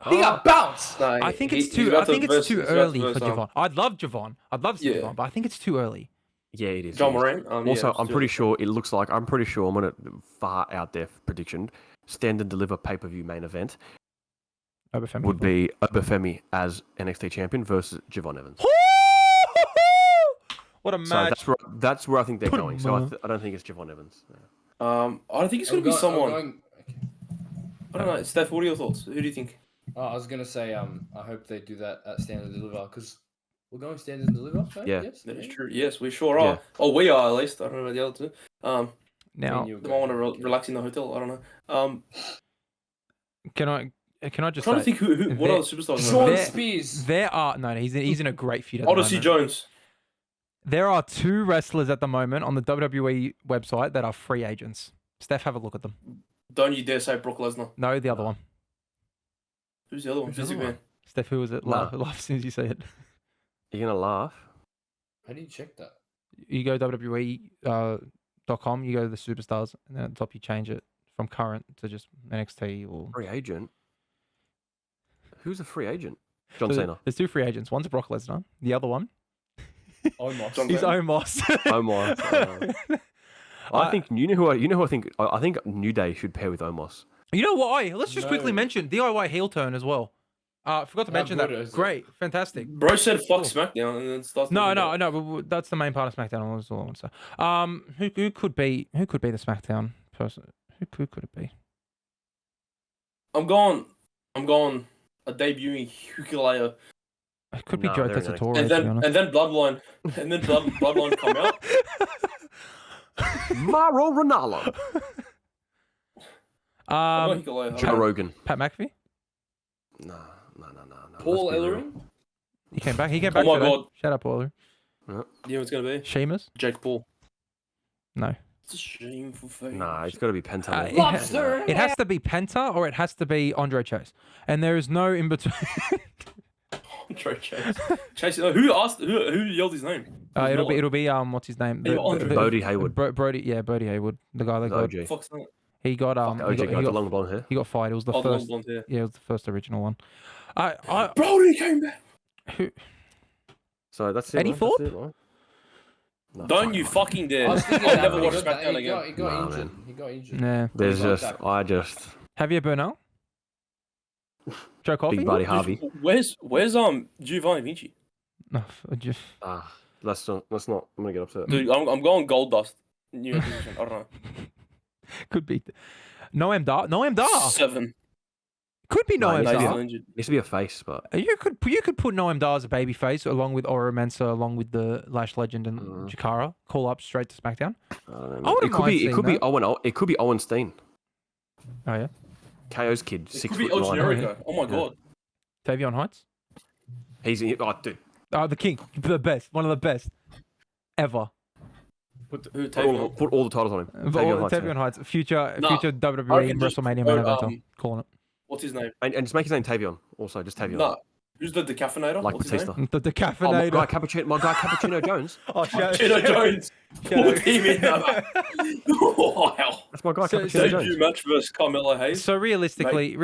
Speaker 1: Oh.
Speaker 4: He got bounced.
Speaker 2: No,
Speaker 1: I think
Speaker 2: he's
Speaker 1: it's too.
Speaker 2: about
Speaker 1: I think
Speaker 2: to
Speaker 1: it's
Speaker 2: verse-
Speaker 1: too
Speaker 2: he's about to
Speaker 1: early for
Speaker 2: verse,
Speaker 1: Javon. I'd love Javon. I'd love to see
Speaker 2: Yeah.
Speaker 1: Javon, but I think it's too early.
Speaker 3: Yeah, it is.
Speaker 2: John
Speaker 3: it is.
Speaker 2: Moran.
Speaker 3: Also,
Speaker 2: yeah,
Speaker 3: I'm pretty sure it looks like. I'm pretty sure I'm gonna far out there prediction. Stand and Deliver pay-per-view main event
Speaker 1: Obafemi.
Speaker 3: would be Obafemi as NXT champion versus Javon Evans.
Speaker 1: What a
Speaker 3: So
Speaker 1: match.
Speaker 3: that's where I think they're
Speaker 1: Put
Speaker 3: going.
Speaker 1: him,
Speaker 3: So I don't think it's Javon Evans.
Speaker 2: I think it's gonna be someone. I don't know, Steph. What are your thoughts? Who do you think?
Speaker 4: I was gonna say, I hope they do that at Stand and Deliver because we're going Stand and Deliver. Right?
Speaker 3: Yeah.
Speaker 4: Yes.
Speaker 2: That is
Speaker 4: yeah.
Speaker 2: true. Yes, we sure
Speaker 3: Yeah.
Speaker 2: are. Oh, we are at least. I don't know about the other two.
Speaker 1: Now,
Speaker 4: Me and you
Speaker 2: They might want to relax in the hotel. I don't know.
Speaker 1: can I just
Speaker 2: I'm trying to
Speaker 1: say,
Speaker 2: think who what
Speaker 1: there-
Speaker 2: other superstars?
Speaker 4: Sean
Speaker 1: There-
Speaker 4: Spears.
Speaker 1: there are no, he's in a great feud at the
Speaker 2: Odyssey
Speaker 1: moment.
Speaker 2: Jones.
Speaker 1: There are 2 wrestlers at the moment on the WWE website that are free agents. Steph, have a look at them.
Speaker 2: Don't you dare say Brock Lesnar.
Speaker 1: No, the other one.
Speaker 2: Who's the other one?
Speaker 3: Who's the
Speaker 2: Vince
Speaker 3: other
Speaker 2: McMahon.
Speaker 1: Steph, who was it?
Speaker 3: Nah.
Speaker 1: Laugh as soon as you say it.
Speaker 3: You're gonna laugh.
Speaker 4: How do you check that?
Speaker 1: You go WWE.com, you go to the superstars, and then at the top you change it from current to just NXT or.
Speaker 3: Free agent. Who's a free agent? John
Speaker 1: So
Speaker 3: Cena.
Speaker 1: There's 2 free agents. One's Brock Lesnar. The other one
Speaker 4: Omos.
Speaker 2: John
Speaker 1: is
Speaker 2: Cena.
Speaker 1: Omos.
Speaker 3: Omos. I think you know who I think. I think New Day should pair with Omos.
Speaker 1: You know what? Let's just quickly
Speaker 4: No.
Speaker 1: mention DIY heel turn as well. I forgot to
Speaker 4: How
Speaker 1: mention
Speaker 4: good
Speaker 1: that.
Speaker 4: is it?
Speaker 1: Great, fantastic.
Speaker 2: Bro said fuck
Speaker 1: Cool.
Speaker 2: SmackDown and then starts.
Speaker 1: No,
Speaker 2: talking
Speaker 1: no,
Speaker 2: about-
Speaker 1: no. But that's the main part of SmackDown. That's all I want to say. Who could be the SmackDown person? Who could it be?
Speaker 2: I'm going a debuting Hukulea
Speaker 1: It could be
Speaker 3: No,
Speaker 1: Joe
Speaker 3: they're in
Speaker 1: Tessitore.
Speaker 2: and
Speaker 1: to be honest.
Speaker 2: then Bloodline Bloodline come out.
Speaker 3: Mauro Ranallo.
Speaker 2: I'm
Speaker 1: um,
Speaker 2: going Hukulea.
Speaker 3: Joe Rogan.
Speaker 1: Pat McAfee.
Speaker 3: No.
Speaker 4: Paul
Speaker 3: Let's be real.
Speaker 4: Ellering.
Speaker 1: He came back. He came
Speaker 2: Oh
Speaker 1: back.
Speaker 2: my
Speaker 1: today.
Speaker 2: God.
Speaker 1: Shout out, Paul.
Speaker 2: You know what it's gonna be?
Speaker 1: Sheamus.
Speaker 2: Jake Paul.
Speaker 1: No.
Speaker 2: It's a shameful thing.
Speaker 3: Nah, it's got to be Penta.
Speaker 1: Uh,
Speaker 3: man.
Speaker 1: it-
Speaker 4: Lobster.
Speaker 1: It has to be Penta or it has to be Andre Chase, and there is no in between.
Speaker 2: Andre Chase. Chase. Who yelled his name?
Speaker 1: It'll be what's his name?
Speaker 2: Hey, Andre.
Speaker 3: Bodie Hayward.
Speaker 1: Brody Haywood, the guy that got
Speaker 3: OG.
Speaker 2: Fuck's that?
Speaker 1: he got
Speaker 3: Fuck, OG got the long blonde hair.
Speaker 1: he got fired. It was the
Speaker 2: Oh, the long
Speaker 1: first.
Speaker 2: blonde hair.
Speaker 1: Yeah, it was the first original one. I
Speaker 2: Brody came back.
Speaker 1: who,
Speaker 3: So that's it.
Speaker 1: Eddie
Speaker 3: man. That's
Speaker 1: Thorpe?
Speaker 3: it, man. No,
Speaker 2: Don't
Speaker 3: fuck
Speaker 2: you
Speaker 3: man.
Speaker 2: fucking dare.
Speaker 4: I was thinking
Speaker 2: I'll
Speaker 4: that,
Speaker 2: never
Speaker 4: but
Speaker 2: watch
Speaker 4: he got-
Speaker 2: SmackDown
Speaker 4: he
Speaker 2: again.
Speaker 4: got- He got
Speaker 3: Nah,
Speaker 4: injured.
Speaker 3: man.
Speaker 4: He got injured.
Speaker 1: nah.
Speaker 3: There's
Speaker 4: He got
Speaker 3: just
Speaker 4: tackled.
Speaker 3: I just
Speaker 1: Javier Bernal, Joe Coffey.
Speaker 3: big buddy Harvey.
Speaker 2: Where's Giovanni Vinci?
Speaker 1: No, just
Speaker 3: Let's not. I'm gonna get upset.
Speaker 2: Dude, I'm going Gold Dust. New acquisition. I don't know.
Speaker 1: could be Noam Dar.
Speaker 2: 7.
Speaker 1: Could be
Speaker 3: No,
Speaker 1: Noam
Speaker 3: he's
Speaker 2: Nathan
Speaker 3: not.
Speaker 1: Dar.
Speaker 2: injured.
Speaker 3: Needs to be a face, but
Speaker 1: You could put Noam Dar as a babyface along with Oro Mensah, along with the Lash Legend and Jakara. Call up straight to SmackDown.
Speaker 3: I don't know.
Speaker 1: I
Speaker 3: Man.
Speaker 1: wouldn't
Speaker 3: It could
Speaker 1: mind
Speaker 3: be. It
Speaker 1: seeing
Speaker 3: could be
Speaker 1: that.
Speaker 3: Owen. It could be Owen Steen.
Speaker 1: Oh yeah,
Speaker 3: KO's kid,
Speaker 2: It
Speaker 3: 6
Speaker 2: could be
Speaker 3: foot
Speaker 2: El
Speaker 3: 9.
Speaker 2: Generico. Oh my god.
Speaker 1: Tavion Heights.
Speaker 3: He's dude.
Speaker 1: Oh, the king, the best, one of the best ever.
Speaker 2: Who
Speaker 3: Put all the titles on him. Tavion Heights,
Speaker 1: Tavion Heights, future
Speaker 2: Nah,
Speaker 1: WWE
Speaker 2: reckon just
Speaker 1: WrestleMania main
Speaker 2: go,
Speaker 1: event. Calling it
Speaker 2: What's his name?
Speaker 3: and just make his name Tavion. Also, just Tavion.
Speaker 2: Nah. Who's the decaffeinator?
Speaker 3: Like
Speaker 2: What's his
Speaker 3: Batista.
Speaker 2: name?
Speaker 1: the
Speaker 3: Oh,
Speaker 1: decaffeinator.
Speaker 3: my guy Cappuccino Jones.
Speaker 1: Oh,
Speaker 2: Chino Jones. Put him in there. Wow.
Speaker 3: That's my guy
Speaker 1: So-
Speaker 3: Cappuccino
Speaker 1: so-
Speaker 3: Jones.
Speaker 2: Debut match versus Carmelo Hayes.
Speaker 1: So realistically,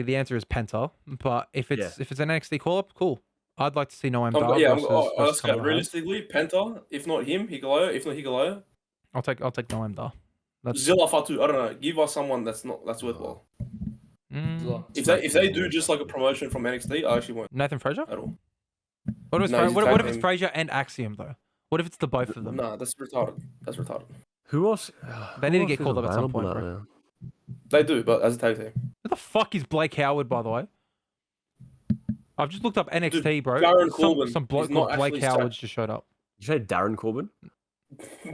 Speaker 1: the answer is Penta. But if it's an NXT call up, cool. I'd like to see Noam Dar
Speaker 2: Yeah,
Speaker 1: versus
Speaker 2: let's go.
Speaker 1: Kamala Hayes.
Speaker 2: Realistically, Penta. If not him, Hikuleo. If not Hikuleo,
Speaker 1: I'll take Noam Dar. That's
Speaker 2: Zilla Fatu. I don't know. Give us someone that's worthwhile.
Speaker 1: mm,
Speaker 2: If they do just like a promotion from NXT, I actually won't
Speaker 1: Nathan Frazier.
Speaker 2: at all.
Speaker 1: What if it's,
Speaker 2: No,
Speaker 1: Fra-
Speaker 2: he's a
Speaker 1: what
Speaker 2: tag
Speaker 1: if it's
Speaker 2: team.
Speaker 1: Frazier and Axiom though? What if it's the both of them?
Speaker 2: Nah, that's retarded. That's retarded.
Speaker 3: Who else?
Speaker 1: They
Speaker 3: who
Speaker 1: need to
Speaker 3: else
Speaker 1: get
Speaker 3: is
Speaker 1: called up at some point,
Speaker 3: available
Speaker 1: bro.
Speaker 3: out
Speaker 2: They do, but as a tag team.
Speaker 1: Who the fuck is Blake Howard, by the way? I've just looked up NXT, bro.
Speaker 2: Baron
Speaker 1: some
Speaker 2: Corbin
Speaker 1: some bloke
Speaker 2: is not
Speaker 1: called Blake
Speaker 2: actually
Speaker 1: Howard
Speaker 2: stacked.
Speaker 1: just showed up.
Speaker 3: there? You say Darren Corbin?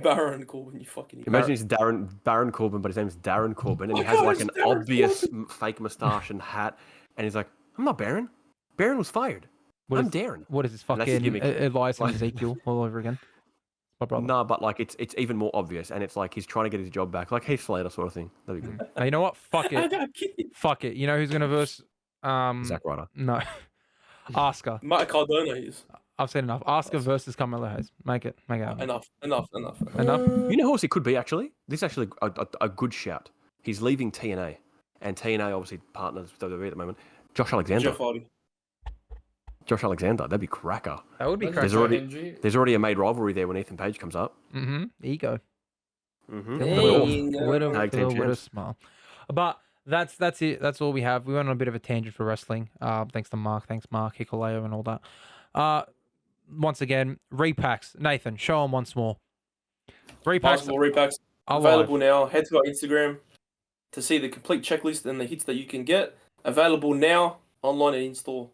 Speaker 2: Baron Corbin, you fucking.
Speaker 3: Imagine it's Baron Corbin, but his name's Darren Corbin, and he
Speaker 2: Oh,
Speaker 3: has
Speaker 2: God,
Speaker 3: like
Speaker 2: it's
Speaker 3: an
Speaker 2: Darren
Speaker 3: obvious fake moustache and hat, and he's like, "I'm not Baron. Baron was fired.
Speaker 1: What
Speaker 3: I'm
Speaker 1: is-
Speaker 3: Darren."
Speaker 1: What is this
Speaker 3: And that's his
Speaker 1: fucking
Speaker 3: gimmick.
Speaker 1: Elias and
Speaker 3: Like-
Speaker 1: Ezekiel all over again? My brother.
Speaker 3: No, but like it's even more obvious, and it's like he's trying to get his job back, like Heath Slater sort of thing. That'd be good.
Speaker 1: Now, you know what? Fuck it. Fuck it. You know who's gonna verse?
Speaker 3: Zack Ryder.
Speaker 1: No. Asuka.
Speaker 2: Matt Cardona is
Speaker 1: I've said enough. Asuka versus Carmelo Hayes. Make it happen.
Speaker 2: enough.
Speaker 1: Enough.
Speaker 3: You know who else it could be actually? This is actually a good shout. He's leaving TNA, and TNA obviously partners with WWE at the moment. Josh Alexander.
Speaker 2: Jeff Hardy.
Speaker 3: Josh Alexander. That'd be cracker.
Speaker 1: That would be
Speaker 4: Imagine
Speaker 1: crazy.
Speaker 3: There's already-
Speaker 4: Hendry.
Speaker 3: There's already a made rivalry there when Ethan Page comes up.
Speaker 1: Mm-hmm. Ego.
Speaker 3: Mm-hmm.
Speaker 1: With a
Speaker 3: Tag team champs.
Speaker 1: smile. But that's it. That's all we have. We went on a bit of a tangent for wrestling. Thanks to Mark. Thanks, Mark, Hikuleo, and all that. Once again, repacks. Nathan, show them once more. Repacks
Speaker 2: Basketball repacks
Speaker 1: are
Speaker 2: available
Speaker 1: live.
Speaker 2: now. Head to our Instagram to see the complete checklist and the hits that you can get. Available now, online and in store.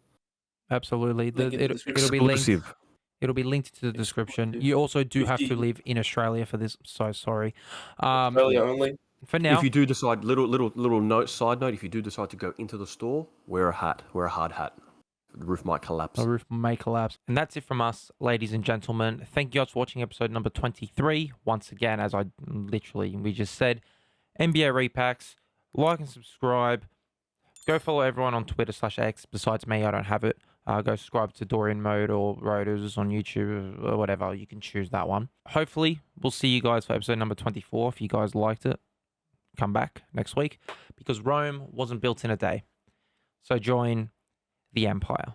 Speaker 1: Absolutely.
Speaker 2: Link in the
Speaker 1: It'll be linked.
Speaker 3: Exclusive.
Speaker 1: It'll be linked to the description. You also do have to live in Australia for this. So sorry.
Speaker 2: Australia only.
Speaker 1: For now,
Speaker 3: If you do decide, little note, side note, if you do decide to go into the store, wear a hat, wear a hard hat. The roof might collapse.
Speaker 1: the roof may collapse. And that's it from us, ladies and gentlemen. Thank you guys for watching episode number 23. Once again, as we just said, NBA repacks. Like and subscribe. Go follow everyone on Twitter /X. Besides me, I don't have it. Go subscribe to Dorian Mode or Rotors on YouTube or whatever. You can choose that one. Hopefully, we'll see you guys for episode number 24. If you guys liked it, come back next week because Rome wasn't built in a day. So join the Empire.